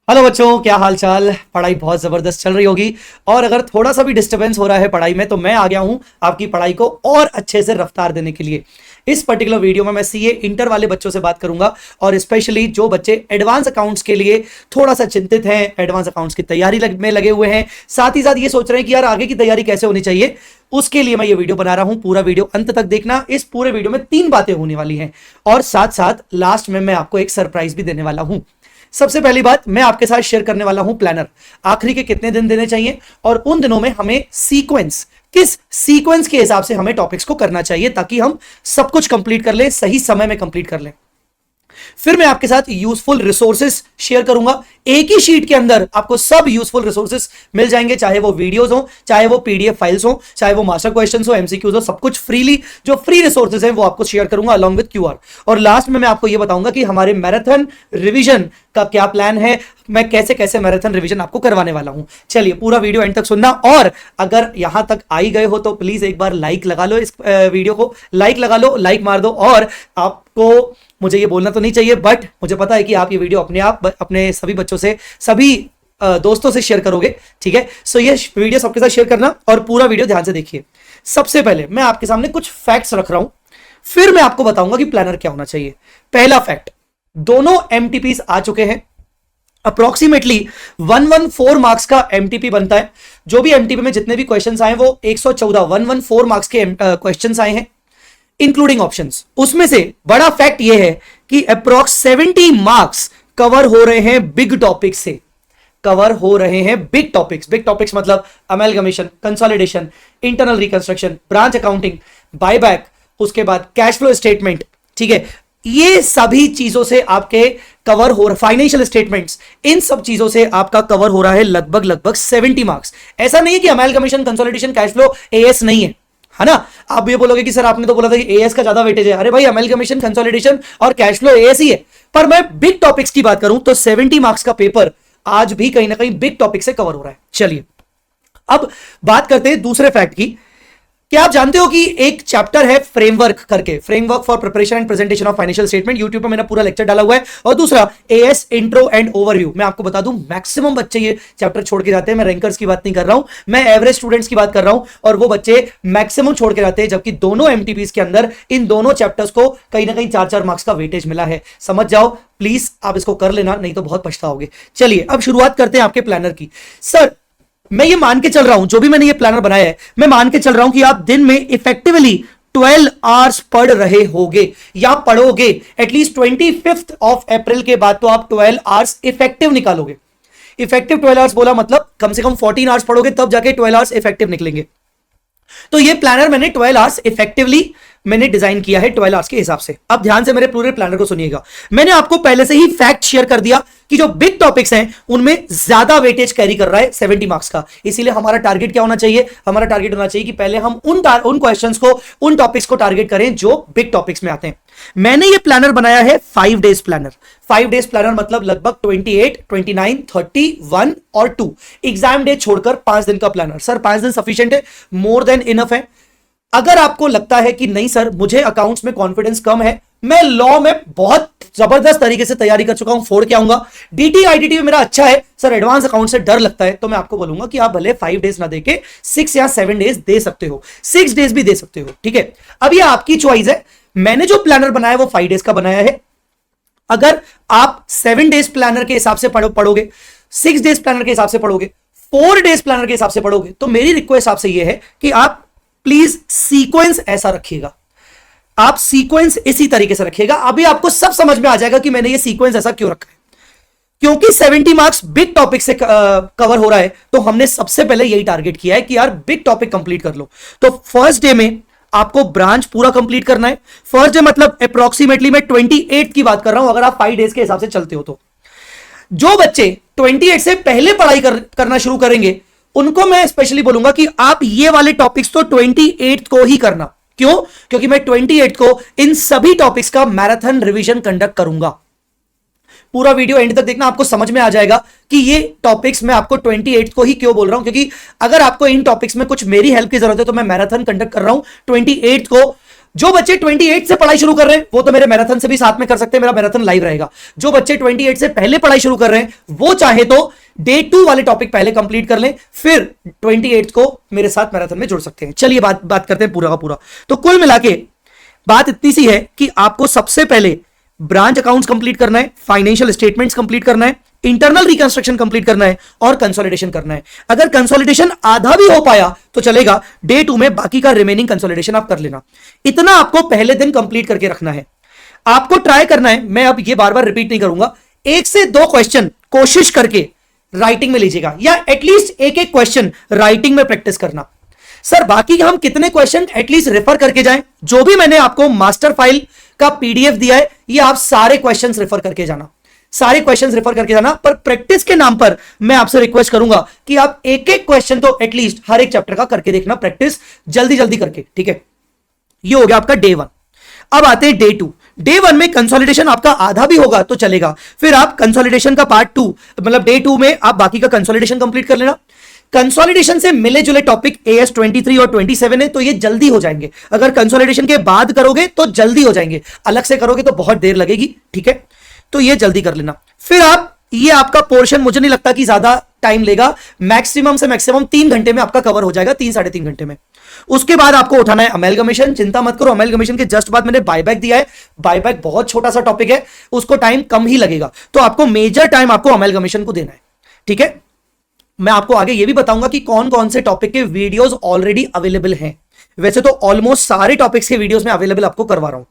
Hello बच्चों, क्या हाल चाल। पढ़ाई बहुत जबरदस्त चल रही होगी और अगर थोड़ा सा भी डिस्टरबेंस हो रहा है पढ़ाई में तो मैं आ गया हूं आपकी पढ़ाई को और अच्छे से रफ्तार देने के लिए। इस पर्टिकुलर वीडियो में मैं सीए इंटर वाले बच्चों से बात करूंगा और स्पेशली जो बच्चे एडवांस अकाउंट्स के लिए थोड़ा सा चिंतित हैं, एडवांस अकाउंट्स की तैयारी में लगे हुए हैं, साथ ही साथ ये सोच रहे हैं कि यार आगे की तैयारी कैसे होनी चाहिए, उसके लिए मैं ये वीडियो बना रहा हूं। पूरा वीडियो अंत तक देखना। इस पूरे वीडियो में 3 बातें होने वाली हैं और साथ साथ लास्ट में मैं आपको एक सरप्राइज भी देने वाला हूं। सबसे पहली बात, मैं आपके साथ शेयर करने वाला हूं प्लानर। आखिरी के कितने दिन देने चाहिए और उन दिनों में हमें सीक्वेंस, किस सीक्वेंस के हिसाब से हमें टॉपिक्स को करना चाहिए ताकि हम सब कुछ कंप्लीट कर लें, सही समय में कंप्लीट कर लें। फिर मैं आपके साथ यूजफुल रिसोर्सेस शेयर करूंगा। एक ही शीट के अंदर आपको सब यूजफुल रिसोर्सेस मिल जाएंगे, चाहे वो वीडियोस हो, चाहे वो पीडीएफ फाइल्स हो, चाहे वो मास्टर क्वेश्चंस हो, एमसीक्यूज हो, सब कुछ फ्रीली जो फ्री रिसोर्सेस हैं वो आपको शेयर करूंगा अलॉन्ग विद क्यूआर। और लास्ट में मैं आपको ये बताऊंगा कि हमारे मैराथन रिवीजन का क्या प्लान है, मैं कैसे कैसे मैराथन रिवीजन आपको करवाने वाला हूं। चलिए पूरा वीडियो एंड तक सुनना और अगर यहां तक आई गए हो तो प्लीज एक बार लाइक लगा लो, इस वीडियो को लाइक लगा लो, लाइक मार दो। और आपको मुझे ये बोलना तो नहीं चाहिए बट मुझे पता है कि आप ये वीडियो अपने आप अपने सभी बच्चों से, सभी दोस्तों से शेयर करोगे, ठीक है। सो ये वीडियो सबके साथ शेयर करना और पूरा वीडियो ध्यान से देखिए। सबसे पहले मैं आपके सामने कुछ फैक्ट्स रख रहा हूं, फिर मैं आपको बताऊंगा कि प्लानर क्या होना चाहिए। पहला फैक्ट, दोनों एमटीपीस आ चुके हैं। अप्रोक्सीमेटली 114 मार्क्स का एमटीपी बनता है। जो भी एमटीपी में जितने भी क्वेश्चंस आए वो 114 मार्क्स के क्वेश्चंस आए हैं इंक्लूडिंग ऑप्शंस। उसमें से बड़ा फैक्ट यह है कि अप्रोक्स 70 मार्क्स कवर हो रहे हैं बिग टॉपिक्स से, कवर हो रहे हैं बिग टॉपिक्स। बिग टॉपिक्स मतलब amalgamation, consolidation, internal reconstruction, branch accounting, buyback, उसके बाद कैश फ्लो स्टेटमेंट, ठीक है। ये सभी चीजों से आपके कवर हो, फाइनेंशियल स्टेटमेंट्स, इन सब चीजों से आपका कवर हो रहा है लगभग 70 मार्क्स। ऐसा नहीं है कि amalgamation, consolidation, cash flow as नहीं है ना। आप ये बोलोगे कि सर आपने तो बोला था कि एएस का ज्यादा वेटेज है। अरे भाई, अमेलगमेशन, कंसोलिडेशन और कैश फ्लो एएस ही है। पर मैं बिग टॉपिक्स की बात करूं तो 70 मार्क्स का पेपर आज भी कहीं ना कहीं बिग टॉपिक से कवर हो रहा है। चलिए अब बात करते हैं दूसरे फैक्ट की। क्या आप जानते हो कि एक चैप्टर है फ्रेमवर्क करके, framework for preparation and presentation of financial statement. YouTube पे मैंने पूरा लेक्चर डाला हुआ है। और दूसरा एएस इंट्रो एंड ओवरव्यू। मैं आपको बता दूं मैक्सिमम बच्चे ये चैप्टर छोड़ के जाते हैं। मैं रैंकर्स की बात नहीं कर रहा हूं, मैं एवरेज स्टूडेंट्स की बात कर रहा हूं और वो बच्चे मैक्सिमम छोड़ के जाते हैं, जबकि दोनों एमटीपीस के अंदर इन दोनों चैप्टर्स को कहीं ना कहीं 4-4 मार्क्स का वेटेज मिला है। समझ जाओ प्लीज, आप इसको कर लेना, नहीं तो बहुत पछताओगे। चलिए अब शुरुआत करते हैं आपके प्लानर की। सर मैं ये मान के चल रहा हूं, जो भी मैंने ये प्लानर बनाया है, मैं मान के चल रहा हूं कि आप दिन में इफेक्टिवली 12 आवर्स पढ़ रहे होगे या पढ़ोगे। एटलीस्ट 25 अप्रैल के बाद तो आप 12 आवर्स इफेक्टिव निकालोगे। इफेक्टिव 12 आवर्स बोला मतलब कम से कम 14 आवर्स पढ़ोगे तब जाके 12 आवर्स इफेक्टिव निकलेंगे। तो ये प्लानर मैंने 12 आवर्स इफेक्टिवली मैंने डिजाइन किया है 12 आवर्स के हिसाब से। अब ध्यान से मेरे पूरे प्लानर को सुनिएगा। मैंने आपको पहले से ही फैक्ट शेयर कर दिया कि जो बिग टॉपिक्स हैं उनमें ज्यादा वेटेज कैरी कर रहा है 70 मार्क्स का। इसीलिए हमारा टारगेट क्या होना चाहिए, हमारा टारगेट होना चाहिए कि पहले हम उन क्वेश्चंस को, उन टॉपिक्स को टारगेट करें जो बिग टॉपिक्स में आते हैं। मैंने ये प्लानर बनाया है 5 डेज प्लानर। 5 डेज प्लानर मतलब लगभग 28, 29, 30, 1 और 2 एग्जाम डे छोड़कर 5 दिन का प्लानर। सर 5 दिन सफिशिएंट है, मोर देन इनफ है। अगर आपको लगता है कि नहीं सर मुझे अकाउंट्स में कॉन्फिडेंस कम है, मैं लॉ में बहुत जबरदस्त तरीके से तैयारी कर चुका हूं, फोड़ के आऊंगा, डीटी आईटीटी में मेरा अच्छा है, सर एडवांस अकाउंट से डर लगता है, तो मैं आपको बोलूंगा कि आप भले 5 डेज ना देके 6 या 7 डेज दे सकते हो, 6 डेज भी दे सकते हो, ठीक है। अब ये आपकी चॉइस है। मैंने जो प्लानर बनाया वो 5 डेज का बनाया है। अगर आप 7 डेज प्लानर के हिसाब से पढ़ोगे, 6 डेज प्लानर के हिसाब से पढ़ोगे, 4 डेज प्लानर के हिसाब से पढ़ोगे, तो मेरी रिक्वेस्ट आपसे यह है कि आप प्लीज सीक्वेंस ऐसा रखिएगा। आप सीक्वेंस इसी तरीके से रखिएगा। अभी आपको सब समझ में आ जाएगा कि मैंने ये सीक्वेंस ऐसा क्यों रखा है। क्योंकि 70 मार्क्स बिग टॉपिक से कवर हो रहा है तो हमने सबसे पहले यही टारगेट किया है कि यार बिग टॉपिक कंप्लीट कर लो। तो फर्स्ट डे में आपको ब्रांच पूरा कंप्लीट करना है। फर्स्ट डे मतलब अप्रोक्सीमेटली मैं 28 की बात कर रहा हूं, अगर आप 5 डेज के हिसाब से चलते हो तो। जो बच्चे 28 से पहले पढ़ाई करना शुरू करेंगे उनको मैं स्पेशली बोलूंगा कि आप ये वाले टॉपिक्स तो 28 को ही करना। क्यों? क्योंकि मैं 28 को इन सभी टॉपिक्स का मैराथन रिवीजन कंडक्ट करूंगा। पूरा वीडियो एंड तक देखना, आपको समझ में आ जाएगा कि ये टॉपिक्स मैं आपको 28 को ही क्यों बोल रहा हूं। क्योंकि अगर आपको इन टॉपिक्स में कुछ मेरी हेल्प की जरूरत है तो मैं मैराथन कंडक्ट कर रहा हूं 28 को। जो बच्चे 28 से पढ़ाई शुरू कर रहे हैं वो तो मेरे मैराथन से भी साथ में कर सकते हैं, मेरा मैराथन लाइव रहेगा। जो बच्चे 28 से पहले पढ़ाई शुरू कर रहे हैं वो चाहे तो डे 2 वाले टॉपिक पहले कंप्लीट कर लें, फिर 28 को मेरे साथ मैराथन में जुड़ सकते हैं। चलिए बात करते हैं पूरा का पूरा। तो कुल मिला के बात इतनी सी है कि आपको सबसे पहले ब्रांच अकाउंट्स कंप्लीट करना है, फाइनेंशियल स्टेटमेंट्स कंप्लीट करना है, इंटरनल रिकंस्ट्रक्शन कंप्लीट करना है और कंसोलिडेशन करना है। अगर कंसोलिडेशन आधा भी हो पाया तो चलेगा, डे 2 में बाकी का रिमेनिंग कंसोलिडेशन आप कर लेना। इतना आपको पहले दिन कंप्लीट करके रखना है। आपको ट्राई करना है, मैं अब ये बार बार रिपीट नहीं करूंगा, 1 से 2 क्वेश्चन कोशिश करके राइटिंग में लीजिएगा, या एटलीस्ट एक एक क्वेश्चन राइटिंग में प्रैक्टिस करना। सर बाकी हम कितने क्वेश्चन एटलीस्ट रेफर करके जाएं? जो भी मैंने आपको मास्टर फाइल का पीडीएफ दिया है, ये आप सारे क्वेश्चंस रेफर करके जाना, सारे क्वेश्चंस रेफर करके जाना। पर प्रैक्टिस के नाम पर मैं आपसे रिक्वेस्ट करूंगा कि आप एक एक क्वेश्चन तो एटलीस्ट हर एक चैप्टर का करके देखना, प्रैक्टिस जल्दी जल्दी करके, ठीक है। ये हो गया आपका डे 1। अब आते हैं डे 2। डे 1 में कंसोलिडेशन आपका आधा भी होगा तो चलेगा, फिर आप कंसोलिडेशन का पार्ट 2 मतलब डे 2 में आप बाकी का कंसोलिडेशन कंप्लीट कर लेना। कंसोलिडेशन से मिले जुले टॉपिक AS 23 और 27 है तो ये जल्दी हो जाएंगे। अगर कंसोलिडेशन के बाद करोगे तो जल्दी हो जाएंगे, अलग से करोगे तो बहुत देर लगेगी, ठीक है। तो ये जल्दी कर लेना। फिर आप ये आपका पोर्शन मुझे नहीं लगता कि ज्यादा टाइम लेगा, मैक्सिमम से मैक्सिमम 3 घंटे में आपका कवर हो जाएगा, 3 साढ़े 3 घंटे में। उसके बाद आपको उठाना है अमेलगमेशन। चिंता मत करो, अमेलगमेशन के जस्ट बाद मैंने बायबैक दिया है। बायबैक बहुत छोटा सा टॉपिक है, उसको टाइम कम ही लगेगा, तो आपको मेजर टाइम आपको अमेलगमेशन को देना है, ठीक है। मैं आपको आगे ये भी बताऊंगा कि कौन कौन से टॉपिक के वीडियोस ऑलरेडी अवेलेबल हैं। वैसे तो ऑलमोस्ट सारे टॉपिक्स के वीडियोस में अवेलेबल आपको करवा रहा हूं।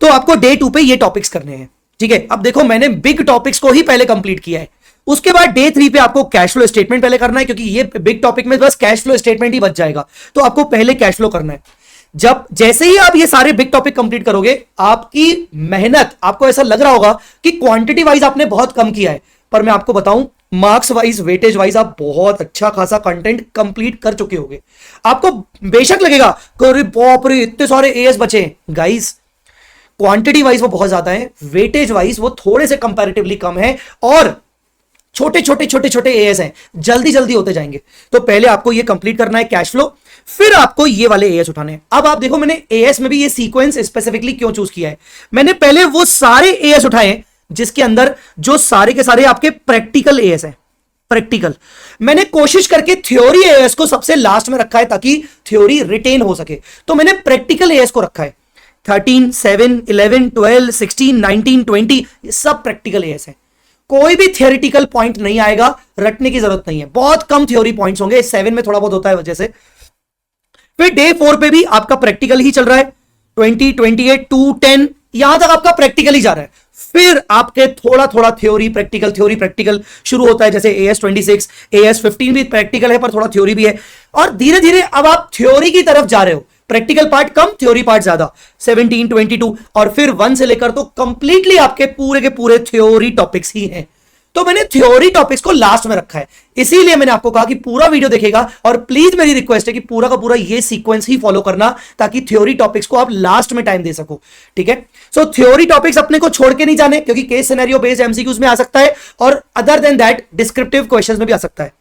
तो आपको डे 2 पे ये टॉपिक्स करने हैं, ठीक है। अब देखो मैंने बिग टॉपिक्स को ही पहले कंप्लीट किया है। उसके बाद डे 3 पे आपको कैश फ्लो स्टेटमेंट पहले करना है, क्योंकि ये बिग टॉपिक में बस कैश फ्लो स्टेटमेंट ही बच जाएगा, तो आपको पहले कैश फ्लो करना है। जब जैसे ही आप ये सारे बिग टॉपिक कंप्लीट करोगे, आपकी मेहनत, आपको ऐसा लग रहा होगा कि क्वांटिटी वाइज आपने बहुत कम किया है, पर मैं आपको बताऊं मार्क्स वाइज, वेटेज वाइज आप बहुत अच्छा खासा कंटेंट कंप्लीट कर चुके होगे। आपको बेशक लगेगा कि बाप रे इतने सारे एएस बचे, गाइस क्वांटिटी वाइज वो बहुत ज्यादा है, वेटेज वाइज वो थोड़े से कंपैरेटिवली कम है, और छोटे छोटे एएस हैं, जल्दी जल्दी होते जाएंगे। तो पहले आपको ये कंप्लीट करना है कैश फ्लो, फिर आपको ये वाले एएस उठाने हैं। अब आप देखो मैंने एएस में भी ये सीक्वेंस स्पेसिफिकली क्यों चूज किया है। मैंने पहले वो सारे एएस उठाए जिसके अंदर जो सारे के सारे आपके प्रैक्टिकल एएस हैं। प्रैक्टिकल मैंने कोशिश करके थ्योरी एएस को सबसे लास्ट में रखा है ताकि थ्योरी रिटेन हो सके, तो मैंने प्रैक्टिकल एएस को रखा है। 13, 7, 11, 12, 16, 19, 20 ये सब प्रैक्टिकल एएस है। कोई भी थियोरिटिकल पॉइंट नहीं आएगा, रटने की जरूरत नहीं है, बहुत कम थ्योरी पॉइंट्स होंगे, 7 में थोड़ा बहुत होता है वजह से। फिर डे 4 पे भी आपका प्रैक्टिकल ही चल रहा है, 20, 28, 2, 10 यहां तक आपका प्रैक्टिकल ही जा रहा है। फिर आपके थोड़ा थोड़ा थ्योरी प्रैक्टिकल शुरू होता है, जैसे AS 26, AS 15 भी प्रैक्टिकल है पर थोड़ा थ्योरी भी है, और धीरे धीरे अब आप थ्योरी की तरफ जा रहे हो, प्रैक्टिकल पार्ट कम थ्योरी पार्ट ज्यादा, 17, 22 और फिर 1 से लेकर तो कंप्लीटली आपके पूरे के पूरे थ्योरी टॉपिक्स ही हैं। तो मैंने थ्योरी टॉपिक्स को लास्ट में रखा है, इसीलिए मैंने आपको कहा कि पूरा वीडियो देखेगा, और प्लीज मेरी रिक्वेस्ट है कि पूरा का पूरा ये सीक्वेंस ही फॉलो करना ताकि थ्योरी टॉपिक्स को आप लास्ट में टाइम दे सको, ठीक है। सो थ्योरी टॉपिक्स अपने को छोड़ के नहीं जाने, क्योंकि केस सिनेरियो बेस्ड एमसीक्यूज में आ सकता है, और other than that descriptive questions में भी आ सकता है।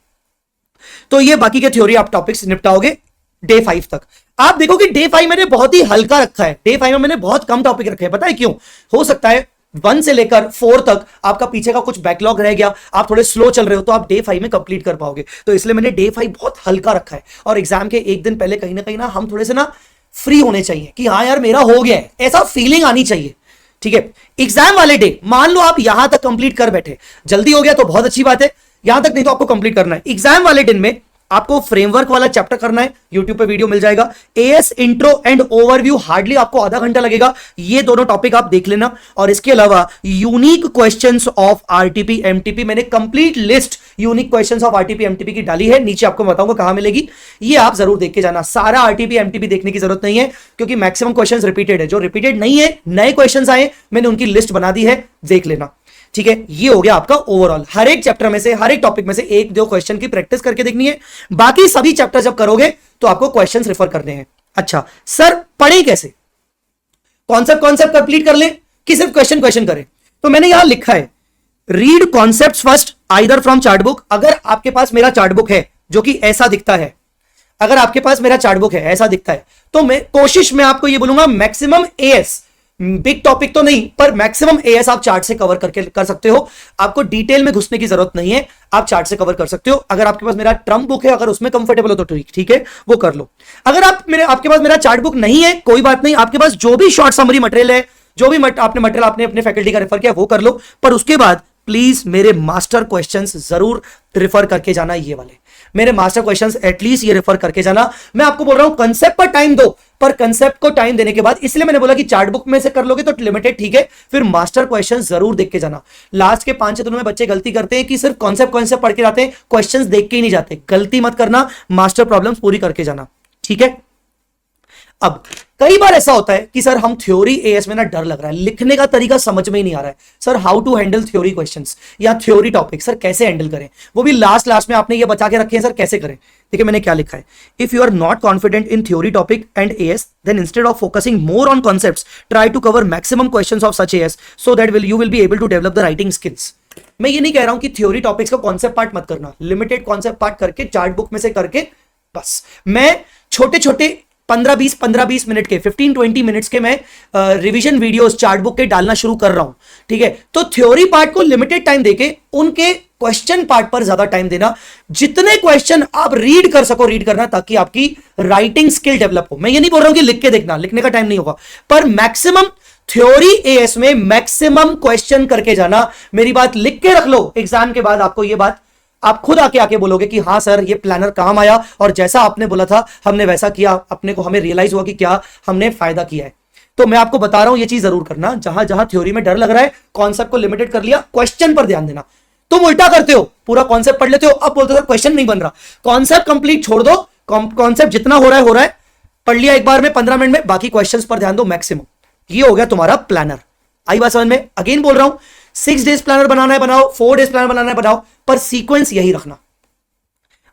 तो ये बाकी के थ्योरी आप टॉपिक्स निपटाओगे डे 5 तक। आप देखो कि डे 5 मैंने बहुत ही हल्का रखा है, डे 5 में मैंने बहुत कम टॉपिक रखे हैं, पता है क्यों? हो सकता है 1 से लेकर 4 तक आपका पीछे का कुछ बैकलॉग रह गया, आप थोड़े स्लो चल रहे हो, तो आप डे 5 में कंप्लीट कर पाओगे, तो इसलिए मैंने डे 5 बहुत हल्का रखा है। और एग्जाम के एक दिन पहले कहीं ना हम थोड़े से ना फ्री होने चाहिए कि हाँ यार मेरा हो गया है, ऐसा फीलिंग आनी चाहिए, ठीक है। एग्जाम वाले डे मान लो आप यहां तक कंप्लीट कर बैठे, जल्दी हो गया तो बहुत अच्छी बात है, यहां तक नहीं तो आपको कंप्लीट करना है। एग्जाम वाले दिन में आपको फ्रेमवर्क वाला चैप्टर करना है, YouTube पे वीडियो मिल जाएगा, AS intro and overview hardly आपको आधा घंटा लगेगा, ये दोनों टॉपिक आप देख लेना। और इसके अलावा unique questions of RTP MTP, मैंने complete list unique questions of RTP MTP की डाली है, नीचे आपको बताऊंगा कहां मिलेगी, ये आप जरूर देख के जाना। सारा RTP MTP देखने की जरूरत नहीं है, क्योंकि मैक्सिमम क्वेश्चंस रिपीटेड है, जो रिपीटेड नहीं है नए क्वेश्चंस आए मैंने उनकी लिस्ट बना दी है, देख लेना, ठीक है। ये हो गया आपका ओवरऑल, हर एक चैप्टर में से, हर एक टॉपिक में से 1-2 क्वेश्चन की प्रैक्टिस करके देखनी है, बाकी सभी चैप्टर जब करोगे तो आपको क्वेश्चंस रेफर करने हैं। अच्छा सर पढ़े कैसे, कॉन्सेप्ट कंप्लीट कर ले कि सिर्फ क्वेश्चन करें? तो मैंने यहां लिखा है read concepts first either from chart book. अगर आपके पास मेरा चार्ट बुक है जो कि ऐसा दिखता है, अगर आपके पास मेरा चार्ट बुक है, ऐसा दिखता है, तो मैं कोशिश में आपको ये बोलूंगा मैक्सिमम एएस, बिग टॉपिक तो नहीं पर मैक्सिमम एएस आप चार्ट से कवर करके कर सकते हो। आपको डिटेल में घुसने की जरूरत नहीं है, आप चार्ट से कवर कर सकते हो। अगर आपके पास मेरा ट्रम्प बुक है, अगर उसमें कंफर्टेबल हो तो ठीक है, वो कर लो। अगर आपके पास मेरा चार्ट बुक नहीं है, कोई बात नहीं, आपके पास जो भी शॉर्ट समरी मटेरियल है, जो भी आपने मटेरियल आपने अपने फैकल्टी का रेफर किया वो कर लो, पर उसके बाद प्लीज मेरे मास्टर क्वेश्चंस जरूर रेफर करके जाना। ये वाले मेरे मास्टर क्वेश्चंस एटलीस्ट ये रेफर करके जाना। मैं आपको बोल रहा हूं कंसेप्ट पर टाइम दो, पर कंसेप्ट को टाइम देने के बाद, इसलिए मैंने बोला कि चार्ट बुक में से कर लोगे तो लिमिटेड ठीक है, फिर मास्टर क्वेश्चन जरूर देख के जाना। लास्ट के 5-6 दिनों में बच्चे गलती करते हैं कि सिर्फ कॉन्सेप्ट पढ़ के जाते हैं, क्वेश्चंस देख के ही नहीं जाते। गलती मत करना, मास्टर प्रॉब्लम्स पूरी करके जाना, ठीक है। अब कई बार ऐसा होता है कि सर हम थ्योरी एएस में ना डर लग रहा है, लिखने का तरीका समझ में ही नहीं आ रहा है, sir how to handle theory questions या थ्योरी टॉपिक, सर कैसे हैंडल करें, वो भी लास्ट में आपने ये बचा के रखे हैं, सर कैसे करें। देखिए मैंने क्या लिखा है, if you are not confident in theory topic and AS, then instead of focusing more on concepts try to cover maximum questions of such AS so that you will be able to develop the writing skills. मैं ये नहीं कह रहा हूं कि theory topics का concept part मत करना, लिमिटेड कॉन्सेप्ट पार्ट करके चार्ट बुक में से करके बस। मैं छोटे छोटे 15-20 मिनट के 15-20 मिनट्स के मैं रिवीजन वीडियोस चार्ट बुक के डालना शुरू कर रहा हूं, ठीक है। तो थ्योरी पार्ट को लिमिटेड टाइम देके उनके क्वेश्चन पार्ट पर ज्यादा टाइम देना। जितने क्वेश्चन आप रीड कर सको रीड करना, ताकि आपकी राइटिंग स्किल डेवलप हो। मैं ये नहीं बोल रहा हूं कि लिख के देखना, लिखने का टाइम नहीं होगा, पर मैक्सिमम थ्योरी एएस में मैक्सिमम क्वेश्चन करके जाना। मेरी बात लिख के रख लो, एग्जाम के बाद आपको ये बात आप खुद आके बोलोगे कि हाँ सर ये प्लानर काम आया और जैसा आपने बोला था हमने वैसा किया, अपने को हमें रियलाइज हुआ कि क्या हमने फायदा किया है। तो मैं आपको बता रहा हूं ये चीज जरूर करना, जहां जहां थ्योरी में डर लग रहा है कॉन्सेप्ट को लिमिटेड कर लिया, क्वेश्चन पर ध्यान देना। तुम उल्टा करते हो, पूरा कॉन्सेप्ट पढ़ लेते हो, अब बोलते हो क्वेश्चन नहीं बन रहा। कॉन्सेप्ट कंप्लीट छोड़ दो, कॉन्सेप्ट जितना हो रहा है पढ़ लिया एक बार में 15 मिनट में, बाकी क्वेश्चन पर ध्यान दो मैक्सिमम। ये हो गया तुम्हारा प्लानर। आई बात समझ में? अगेन बोल रहा हूं 6 डेज प्लानर बनाना है बनाओ, 4 डेज प्लानर बनाना है बनाओ, पर सीक्वेंस यही रखना।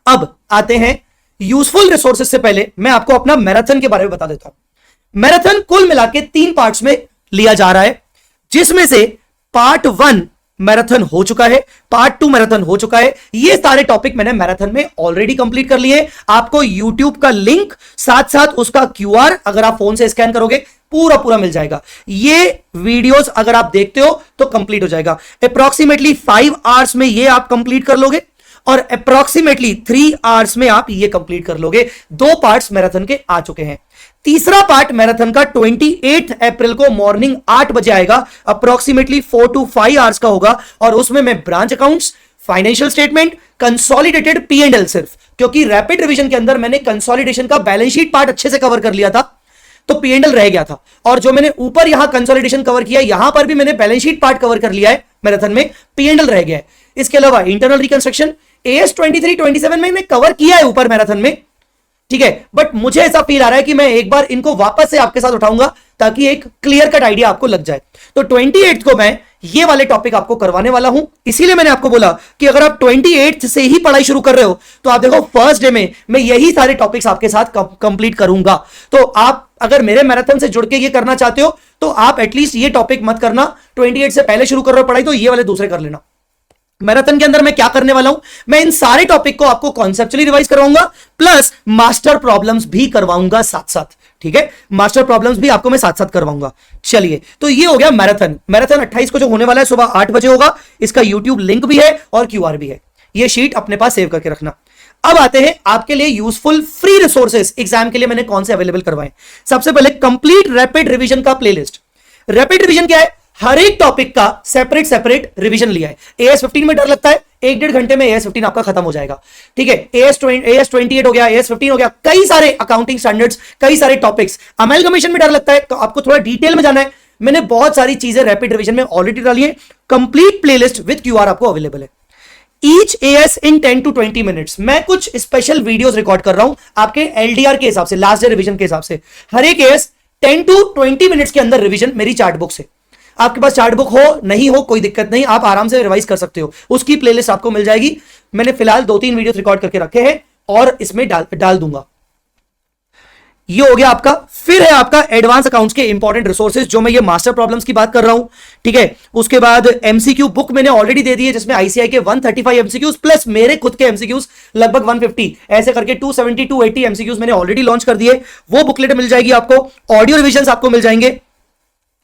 अब आते हैं यूजफुल रिसोर्सेज से पहले मैं आपको अपना मैराथन के बारे में बता देता हूं। मैराथन कुल मिला के 3 पार्ट्स में लिया जा रहा है, जिसमें से पार्ट 1 मैराथन हो चुका है, पार्ट 2 मैराथन हो चुका है। ये सारे टॉपिक मैंने मैराथन में ऑलरेडी कंप्लीट कर लिए। आपको यूट्यूब का लिंक साथ साथ उसका क्यूआर अगर आप फोन से स्कैन करोगे पूरा मिल जाएगा। ये वीडियोस अगर आप देखते हो तो कंप्लीट हो जाएगा। अप्रॉक्सीमेटली 5 आवर्स में ये आप कंप्लीट कर लोगे और अप्रॉक्सीमेटली 3 आवर्स में आप ये कंप्लीट कर लोगे। 2 पार्ट्स मैराथन के आ चुके हैं। तीसरा पार्ट मैराथन का 28 अप्रैल को मॉर्निंग 8 बजे आएगा, अप्रॉक्सीमेटली 4 to 5 आवर्स का होगा, और उसमें मैं branch accounts, financial statement, consolidated P&L, सिर्फ क्योंकि रैपिड रिवीजन के अंदर मैंने कंसोलिडेशन का बैलेंस शीट पार्ट अच्छे से कवर कर लिया था तो P&L रह गया था, और जो मैंने ऊपर यहां कंसोलिडेशन कवर किया, यहां पर भी मैंने बैलेंस शीट पार्ट कवर कर लिया है मैराथन में, P&L रह गया है। इसके अलावा इंटरनल रिकंस्ट्रक्शन AS 23-27 में मैं कवर किया है ऊपर मैराथन में, ठीक है, बट मुझे ऐसा फील आ रहा है कि मैं एक बार इनको वापस से आपके साथ उठाऊंगा ताकि एक क्लियर कट आइडिया आपको लग जाए। तो 28 को मैं ये वाले टॉपिक आपको करवाने वाला हूं, इसीलिए मैंने आपको बोला कि अगर आप 28 से ही पढ़ाई शुरू कर रहे हो तो आप देखो फर्स्ट डे में मैं यही सारे टॉपिक्स आपके साथ कंप्लीट करूंगा। तो आप अगर मेरे मैराथन से जुड़ के ये करना चाहते हो तो आप एटलीस्ट ये टॉपिक मत करना, 28 से पहले शुरू कर रहे हो पढ़ाई तो ये वाले दूसरे कर लेना। मैराथन के अंदर मैं क्या करने वाला हूं, मैं इन सारे टॉपिक को आपको कॉन्सेप्चुअली रिवाइज करवाऊंगा, प्लस मास्टर प्रॉब्लम्स भी करवाऊंगा साथ साथ, ठीक है, मास्टर प्रॉब्लम्स भी आपको मैं साथ साथ करवाऊंगा। चलिए, तो ये हो गया मैराथन। मैराथन 28 को जो होने वाला है सुबह 8 बजे होगा, इसका यूट्यूब लिंक भी है और क्यूआर भी है, ये शीट अपने पास सेव करके रखना। अब आते हैं आपके लिए यूजफुल फ्री रिसोर्सेज एग्जाम के लिए मैंने कौन से अवेलेबल करवाए। सबसे पहले कंप्लीट रैपिड रिवीजन का प्लेलिस्ट। रैपिड रिवीजन क्या है, हर एक टॉपिक का सेपरेट रिवीजन लिया है। AS 15 में डर लगता है, 1-1.5 घंटे में AS 15 आपका खत्म हो जाएगा, ठीक है। AS 28 हो गया, AS 15 हो गया, कई सारे अकाउंटिंग स्टैंडर्ड्स, कई सारे टॉपिक्स। अमेलगमेशन में डर लगता है तो आपको थोड़ा डिटेल में जाना है, मैंने बहुत सारी चीजें रैपिड रिवीजन में ऑलरेडी डाली है। कंप्लीट प्लेलिस्ट विद क्यूआर आपको अवेलेबल है। Each AS in 10 to 20 minutes मैं कुछ स्पेशल वीडियोस रिकॉर्ड कर रहा हूं आपके LDR के हिसाब से, लास्ट डे रिवीजन के हिसाब से। हर एक AS 10 to 20 मिनट्स के अंदर रिवीजन मेरी चार्ट बुक से। आपके पास चार्ट बुक हो नहीं हो कोई दिक्कत नहीं, आप आराम से रिवाइज कर सकते हो, उसकी प्लेलिस्ट आपको मिल जाएगी। मैंने फिलहाल 2-3 वीडियो रिकॉर्ड करके रखे हैं और इसमें डाल दूंगा। ये हो गया आपका। फिर है आपका एडवांस अकाउंट्स के इंपॉर्टेंट रिसोर्सेज, जो मैं ये मास्टर प्रॉब्लम्स की बात कर रहा हूं, ठीक है। उसके बाद एमसीक्यू बुक मैंने ऑलरेडी दे दी है, जिसमें आईसीआई के 135 एमसीक्यूज प्लस मेरे खुद के एमसीक्यूज लगभग 150, ऐसे करके 270 280 एमसीक्यूज मैंने ऑलरेडी लॉन्च कर दिए। वो बुकलेट मिल जाएगी आपको, ऑडियो रिविजन आपको मिल जाएंगे।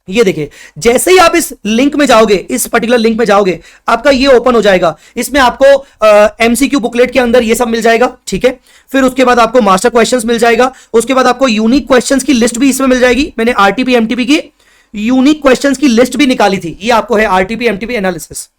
ये देखिए, जैसे ही आप इस लिंक में जाओगे, इस पर्टिकुलर लिंक में जाओगे, आपका ये ओपन हो जाएगा। इसमें आपको एमसीक्यू बुकलेट के अंदर ये सब मिल जाएगा, ठीक है। फिर उसके बाद आपको मास्टर क्वेश्चंस मिल जाएगा। उसके बाद आपको यूनिक क्वेश्चंस की लिस्ट भी इसमें मिल जाएगी। मैंने आरटीपी एमटीपी की यूनिक क्वेश्चंस की लिस्ट भी निकाली थी। ये आपको है आरटीपी एमटीपी एनालिसिस,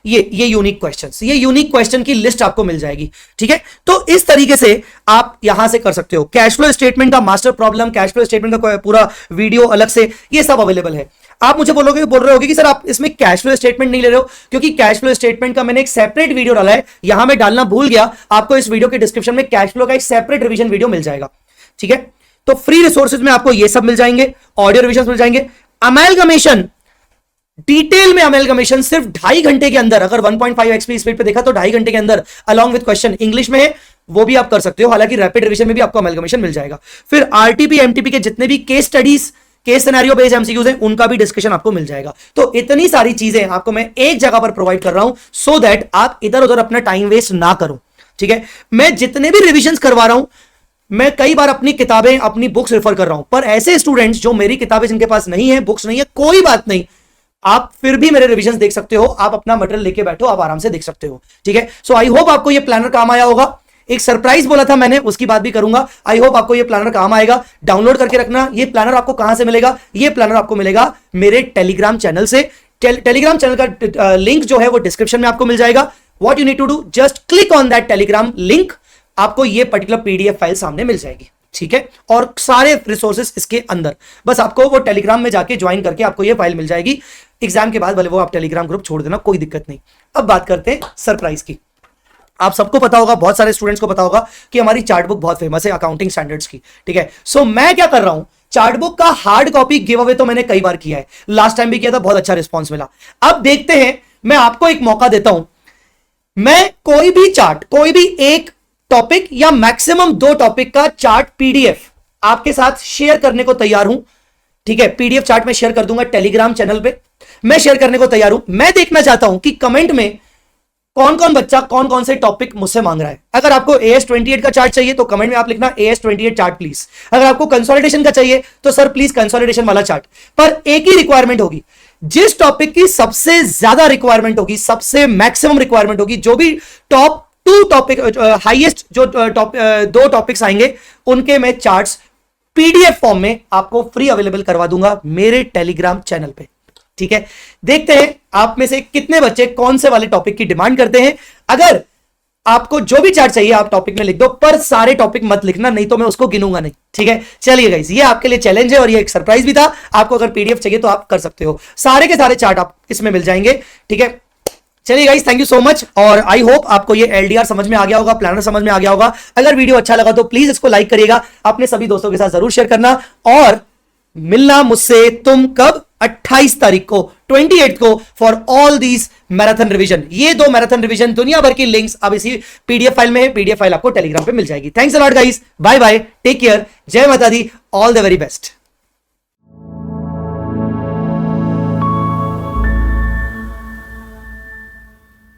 ये यूनिक क्वेश्चंस, ये यूनिक क्वेश्चन की लिस्ट आपको मिल जाएगी, ठीक है। तो इस तरीके से आप यहां से कर सकते हो। कैश फ्लो स्टेटमेंट का master problem, cash flow statement का पूरा वीडियो अलग से, ये सब अवेलेबल है। आप मुझे बोल रहे होगे कि सर आप इसमें कैश फ्लो स्टेटमेंट नहीं ले रहे हो, क्योंकि कैश फ्लो स्टेटमेंट का मैंने एक सेपरेट वीडियो डाला है, यहां मैं डालना भूल गया। आपको इस वीडियो के डिस्क्रिप्शन में कैश फ्लो का एक सेपरेट रिवीजन वीडियो मिल जाएगा, ठीक है। तो फ्री रिसोर्सेज में आपको ये सब मिल जाएंगे, ऑडियो रिविजन मिल जाएंगे। अमेलगमेशन, डिटेल में अमेलगमेशन सिर्फ 2.5 घंटे के अंदर, अगर 1.5x स्पीड पे देखा तो 2.5 घंटे के अंदर अलॉन्ग विद क्वेश्चन, इंग्लिश में है, वो भी आप कर सकते हो। हालांकि रैपिड रिवीजन में भी आपको अमेलगमेशन मिल जाएगा। फिर आरटीपी एमटीपी के जितने भी case studies, case scenario based MCQs हैं, उनका भी डिस्कशन आपको मिल जाएगा। तो इतनी सारी चीजें आपको मैं एक जगह पर प्रोवाइड कर रहा हूं, सो दैट आप इधर उधर अपना टाइम वेस्ट ना करो, ठीक है। मैं जितने भी रिविजन करवा रहा हूं, मैं कई बार अपनी किताबें, अपनी बुक्स रेफर कर रहा हूं, पर ऐसे स्टूडेंट्स जो मेरी किताबें जिनके पास नहीं है, बुक्स नहीं है, कोई बात नहीं, आप फिर भी मेरे रिविजन देख सकते हो। आप अपना मटेरियल लेके बैठो, आप आराम से देख सकते हो, ठीक है। सो आई होप आपको ये प्लानर काम आया होगा। एक सरप्राइज बोला था मैंने, उसकी बात भी करूंगा। आई होप आपको ये प्लानर काम आएगा। डाउनलोड करके रखना। ये प्लानर आपको कहां से मिलेगा? ये प्लानर आपको मिलेगा मेरे टेलीग्राम चैनल से। टेलीग्राम चैनल का लिंक जो है वो डिस्क्रिप्शन में आपको मिल जाएगा। What you need to do, just click on that Telegram link, आपको ये पर्टिकुलर पीडीएफ फाइल सामने मिल जाएगी, ठीक है। और सारे रिसोर्सेस इसके अंदर, बस आपको वो टेलीग्राम में जाके ज्वाइन करके आपको ये फाइल मिल जाएगी। एग्जाम के बाद भले वो आप टेलीग्राम ग्रुप छोड़ देना, कोई दिक्कत नहीं। अब बात करते हैं सरप्राइज की। आप सबको पता होगा, बहुत सारे स्टूडेंट्स को पता होगा कि हमारी चार्ट बुक बहुत फेमस है अकाउंटिंग स्टैंडर्ड्स की, ठीक है। सो मैं क्या कर रहा हूं, चार्ट बुक का हार्ड कॉपी गिव अवे तो मैंने कई बार किया है, लास्ट टाइम भी किया था, बहुत अच्छा रिस्पॉन्स मिला। अब देखते हैं, मैं आपको एक मौका देता हूं, मैं कोई भी चार्ट, कोई भी एक टॉपिक या मैक्सिमम 2 टॉपिक का चार्ट पीडीएफ आपके साथ शेयर करने को तैयार हूं, ठीक है। पीडीएफ चार्ट में शेयर कर दूंगा टेलीग्राम चैनल पे, मैं शेयर करने को तैयार हूं। मैं देखना चाहता हूं कि कमेंट में कौन कौन बच्चा कौन कौन से टॉपिक मुझसे मांग रहा है। अगर आपको AS28 का चार्ट चाहिए तो कमेंट में आप लिखना AS28 चार्ट प्लीज। अगर आपको कंसोलिडेशन का चाहिए तो सर प्लीज कंसोलिडेशन वाला चार्ट। पर एक ही रिक्वायरमेंट होगी, जिस टॉपिक की सबसे ज्यादा रिक्वायरमेंट होगी, सबसे मैक्सिमम रिक्वायरमेंट होगी, जो भी टॉप 2 टॉपिक, हाईएस्ट जो 2 टॉपिक्स आएंगे, उनके मैं चार्ट्स पीडीएफ फॉर्म में आपको फ्री अवेलेबल करवा दूंगा मेरे टेलीग्राम चैनल पे, ठीक है। देखते हैं आप में से कितने बच्चे कौन से वाले टॉपिक की डिमांड करते हैं। अगर आपको जो भी चार्ट चाहिए आप टॉपिक में लिख दो, पर सारे टॉपिक मत लिखना, नहीं तो मैं उसको गिनूंगा नहीं, ठीक है। चलिए गाइस, ये आपके लिए चैलेंज है और ये एक सरप्राइज भी था। आपको अगर पीडीएफ चाहिए तो आप कर सकते हो, सारे के सारे चार्ट आप इसमें मिल जाएंगे, ठीक है। चलिए guys, thank you so much, और आई होप आपको ये एलडीआर समझ में आ गया होगा, प्लानर समझ में आ गया होगा। अगर वीडियो अच्छा लगा तो प्लीज इसको लाइक करिएगा, अपने सभी दोस्तों के साथ जरूर शेयर करना, और मिलना मुझसे तुम कब, 28 तारीख को, 28 को, for all these marathon revision. ये 2 मैराथन रिवीजन दुनिया भर की लिंक्स अब इसी पीडीएफ फाइल में है। पीडीएफ फाइल आपको टेलीग्राम पे मिल जाएगी। Thanks a lot guys, bye bye, take care, जय माता दी, ऑल द वेरी बेस्ट।